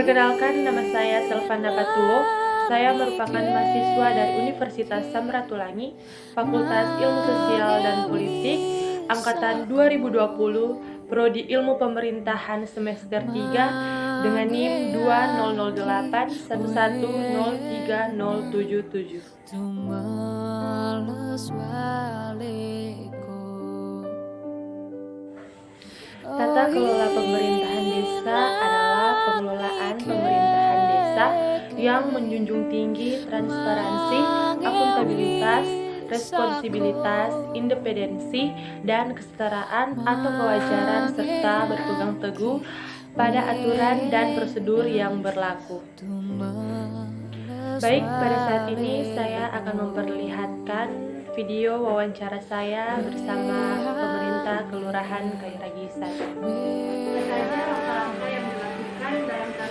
Perkenalkan, nama saya Selvanda Patuwo. Saya merupakan mahasiswa dari Universitas Samratulangi, Fakultas Ilmu Sosial dan Politik, Angkatan 2020, Prodi Ilmu Pemerintahan semester 3, dengan NIM 200811103077. Tata kelola pemerintahan desa adalah pengelolaan pemerintahan desa yang menjunjung tinggi transparansi, akuntabilitas, responsibilitas, independensi, dan kesetaraan atau kewajaran serta berpegang teguh pada aturan dan prosedur yang berlaku. Baik, pada saat ini saya akan memperlihatkan video wawancara saya bersama pemerintah Kelurahan Kairagi 1. Misalnya apa-apa yang dilakukan dalam rangka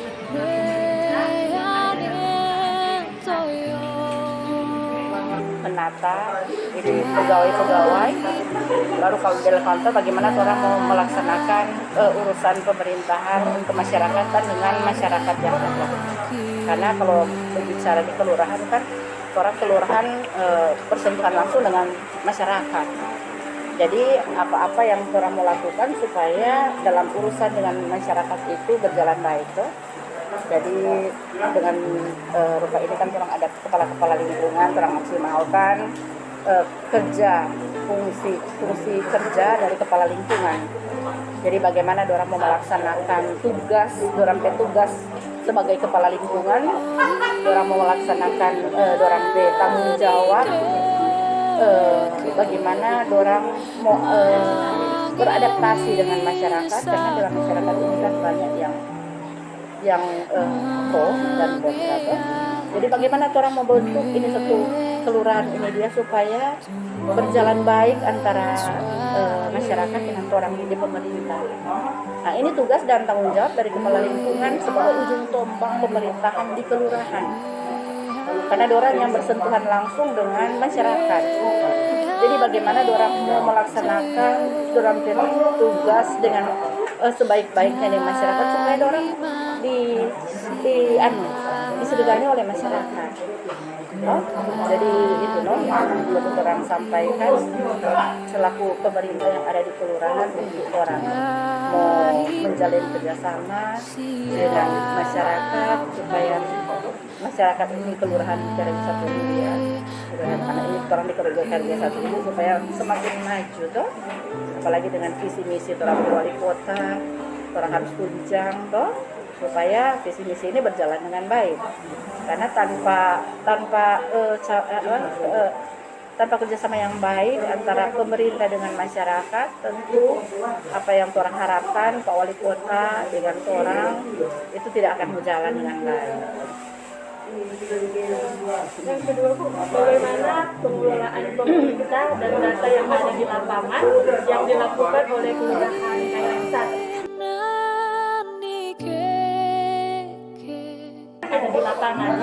menata ini pegawai-pegawai, baru kalau di kantor bagaimana orang mau melaksanakan urusan pemerintahan kemasyarakatan dengan masyarakat yang ada. Karena kalau berbicara di kelurahan kan orang kelurahan bersentuhan langsung dengan masyarakat. Jadi apa-apa yang orang mau lakukan supaya dalam urusan dengan masyarakat itu berjalan baik tuh. Jadi dengan rupa ini kan orang ada kepala-kepala lingkungan, orang maksimalkan kerja fungsi kerja dari kepala lingkungan. Jadi bagaimana orang mau melaksanakan orang petugas sebagai kepala lingkungan, orang mau melaksanakan orang tanggung jawab, bagaimana orang mau beradaptasi dengan masyarakat, karena dalam masyarakat ini kan banyak yang pro dan kontra. Jadi bagaimana orang membentuk ini satu kelurahan ini dia supaya berjalan baik antara masyarakat dengan orang di pemerintah. Nah, ini tugas dan tanggung jawab dari kepala lingkungan sebagai ujung tombak pemerintahan di kelurahan. Karena orang yang bersentuhan langsung dengan masyarakat. Jadi bagaimana orang mau melaksanakan orang tugas dengan sebaik-baiknya di masyarakat supaya orang disegani oleh masyarakat. Jadi itu yang perlu orang sampaikan selaku pemerintah yang ada di kelurahan untuk orang mau menjalin kerjasama dengan masyarakat supaya masyarakat ini kelurahan Kairagi 1 ini ya, karena ini orang di Kairagi 1 ini supaya semakin maju toh, apalagi dengan visi misi orang wali kota, orang harus tunjang toh, supaya visi misi ini berjalan dengan baik. Karena tanpa kerjasama yang baik antara pemerintah dengan masyarakat, tentu apa yang orang harapkan Pak Wali Kota dengan orang itu tidak akan berjalan dengan baik. Yang kedua, Bu, bagaimana pengelolaan pemerintah dan data yang ada di lapangan yang dilakukan oleh Kelurahan Kairagi 1? Ada di lapangan.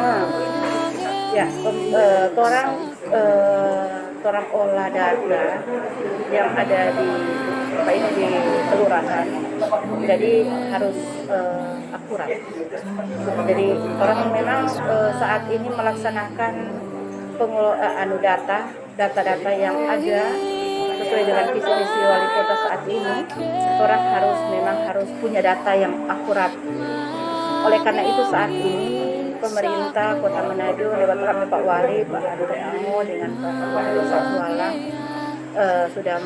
Ya, orang olah data yang ada di kelurahan, jadi harus akurat. Jadi orang memang saat ini melaksanakan data-data yang ada sesuai dengan visi misi wali kota saat ini. Orang harus punya data yang akurat. Oleh karena itu saat ini pemerintah Kota Manado lewat Pak Wali, Pak Ado Ango dengan Pak Wali Satwalang sudah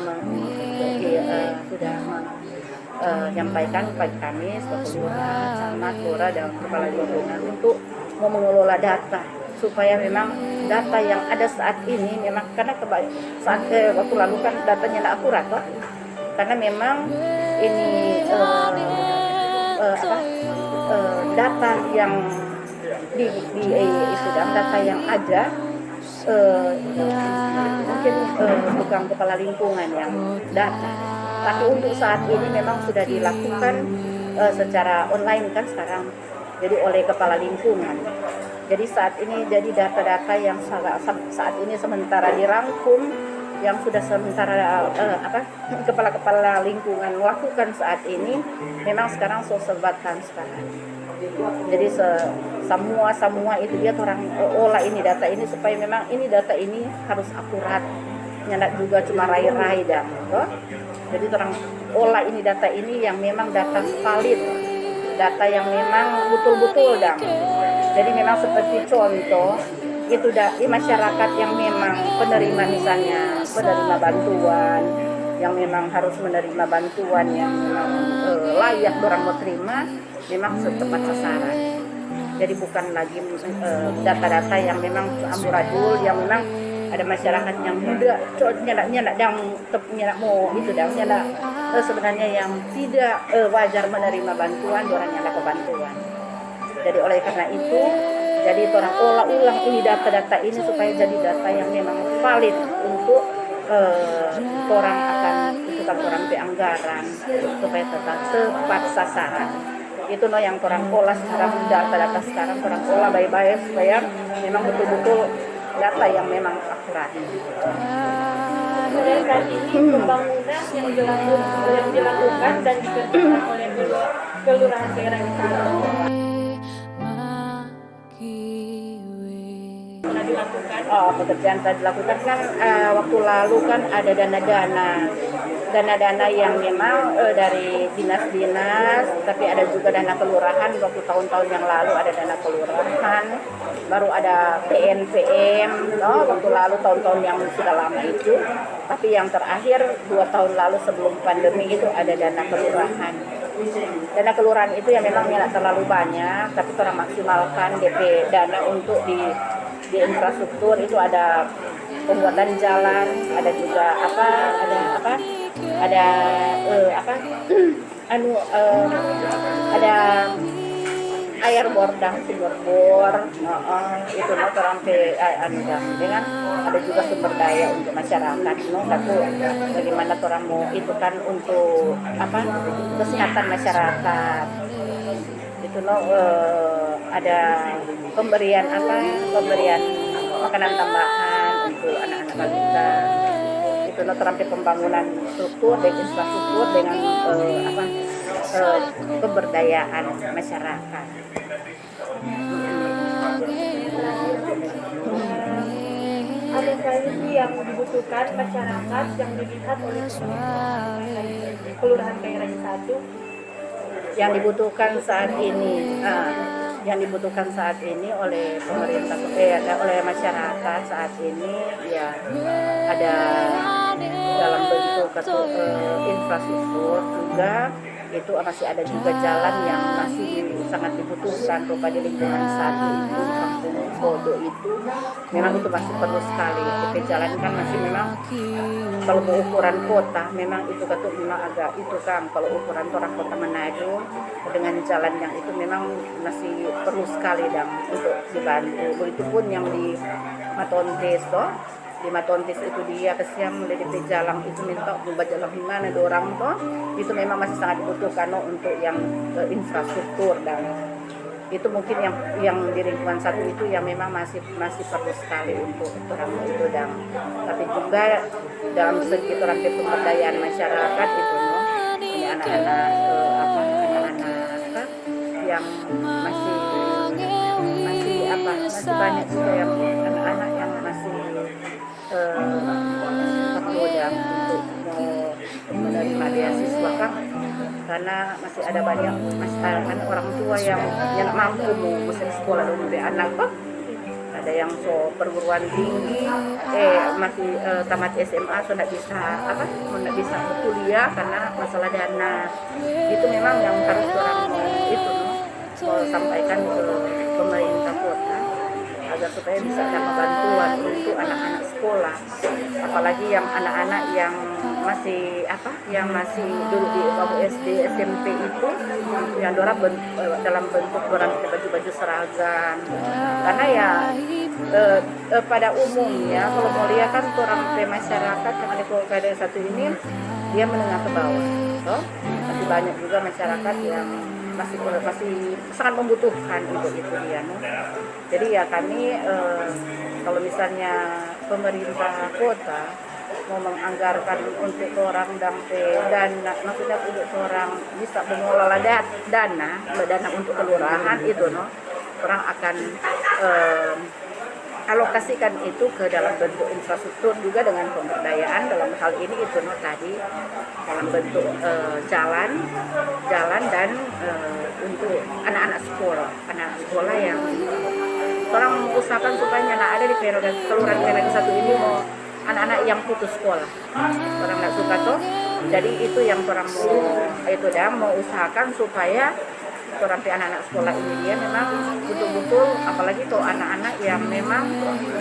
menyampaikan kepada kami sebagai lurah, camat, lurah dan kepala lingkungan untuk mau mengelola data supaya memang data yang ada saat ini memang karena waktu lalu kan datanya tidak akurat toh, karena memang ini data yang data yang ada mungkin bukan kepala lingkungan yang data, tapi untuk saat ini memang sudah dilakukan secara online kan sekarang, jadi oleh kepala lingkungan. Jadi saat ini data-data yang saat ini sementara dirangkum yang sudah sementara kepala-kepala lingkungan lakukan saat ini memang sekarang serba transparan. Jadi semua itu dia orang olah ini data ini supaya memang ini data ini harus akurat, nyandak juga cuma rai-rai dah, toh. Jadi orang olah ini data ini yang memang data valid, data yang memang betul-betul dah. Jadi memang seperti contoh itu di masyarakat yang memang penerima, misalnya penerima bantuan yang memang harus menerima bantuan yang memang layak orang mau terima, memang tepat sasaran. Jadi bukan lagi data-data yang memang amburadul, yang memang ada masyarakat yang muda nyenak yang nyenak mau itu dah nyenak sebenarnya yang tidak wajar menerima bantuan, orang nyenak bantuan. Jadi oleh karena itu, jadi orang olah ulang ini data-data ini supaya jadi data yang memang valid untuk orang akan itu kan orang anggaran supaya tetap tepat sasaran. Itu yang orang olah sekarang, data-data sekarang orang olah baik-baik supaya memang betul-betul data yang memang akurat. Dan saat ini pembangunan yang dilakukan dan dikerjakan oleh kelurahan daerah itu dilakukan. Pekerjaan telah dilakukan kan waktu lalu kan ada dana-dana yang memang dari dinas-dinas, tapi ada juga dana kelurahan. Waktu tahun-tahun yang lalu ada dana kelurahan, baru ada PNPM, waktu lalu tahun-tahun yang sudah lama itu. Tapi yang terakhir 2 tahun lalu sebelum pandemi itu ada dana kelurahan. Dana kelurahan itu yang memang tidak terlalu banyak, tapi orang maksimalkan DP dana untuk di infrastruktur. Itu ada pembuatan jalan, ada juga ada air bordang, sumber bor, itu orang dengan ada juga sumber daya untuk masyarakat, satu bagaimana orang mau itu kan untuk kesehatan masyarakat. Itu ada pemberian makanan tambahan untuk anak-anak balita. Itu terampil pembangunan struktur dan infrastruktur dengan pemberdayaan masyarakat. Apa saja sih yang dibutuhkan masyarakat yang dilihat oleh kelurahan daerah satu? Yang dibutuhkan saat ini oleh pemerintah, oleh masyarakat saat ini ya ada dalam bentuk infrastruktur juga. Itu masih ada juga jalan yang masih sangat dibutuhkan kepada lingkungan satu itu, kampung Bodo itu memang itu masih perlu sekali. DP jalan kan masih memang kalau mau ukuran kota memang itu memang agak itu kan, kalau ukuran orang kota Manado dengan jalan yang itu memang masih perlu sekali dan untuk dibantu. Begitupun yang di Matontes di Matontes itu dia kesiang mulai DP jalan itu minta ubah jalan gimana dorang itu memang masih sangat dibutuhkan untuk yang infrastruktur. Dan itu mungkin yang di lingkungan satu itu yang memang masih perlu sekali untuk orang itu. Dan tapi juga dalam segi orang pemberdayaan masyarakat itu ini anak-anak yang masih banyak juga yang anak-anak yang masih perlu untuk menerima beasiswa kan, karena masih ada banyak orang tua yang mampu mau sekolah dulu di anak ada yang perguruan tinggi masih tamat SMA sudah bisa kuliah karena masalah dana. Itu memang yang harus orang sampaikan ke pemerintah kota agar supaya bisa dapat bantuan untuk anak-anak sekolah, apalagi yang anak-anak yang masih dulu di SD SMP itu yang dalam bentuk baju-baju seragam. Karena ya pada umumnya kalau mau lihat kan orang masyarakat yang ada keluarga satu ini dia menengah ke bawah, masih banyak juga masyarakat yang masih sangat membutuhkan itu dia. Jadi ya kami kalau misalnya pemerintah kota mau menganggarkan untuk orang dan maksudnya untuk orang bisa mengelola dana untuk kelurahan itu no, orang akan alokasikan itu ke dalam bentuk infrastruktur juga dengan pemberdayaan dalam hal ini itu no tadi dalam bentuk jalan dan untuk anak-anak sekolah yang orang mengusahakan supaya ada di kelurahan periode 1 ini mau anak-anak yang putus sekolah orang nggak suka tuh, jadi itu yang orang mau usahakan supaya orang anak-anak sekolah ini dia memang betul-betul, apalagi tuh anak-anak yang memang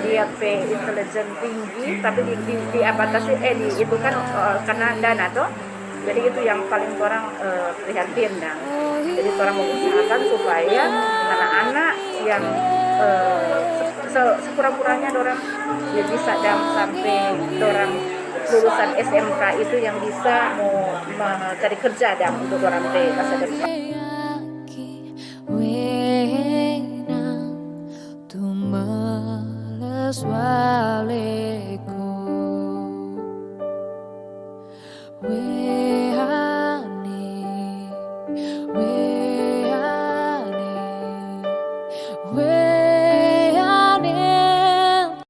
dia intelijen tinggi tapi diabatasi itu kan karena dana tuh, jadi itu yang paling orang prihatin dan jadi orang mengusahakan supaya anak-anak yang sekurang-kurangnya orang ya bisa sampai orang lulusan SMK itu yang bisa mau cari kerja dan untuk orang masa depan. Tu malas wale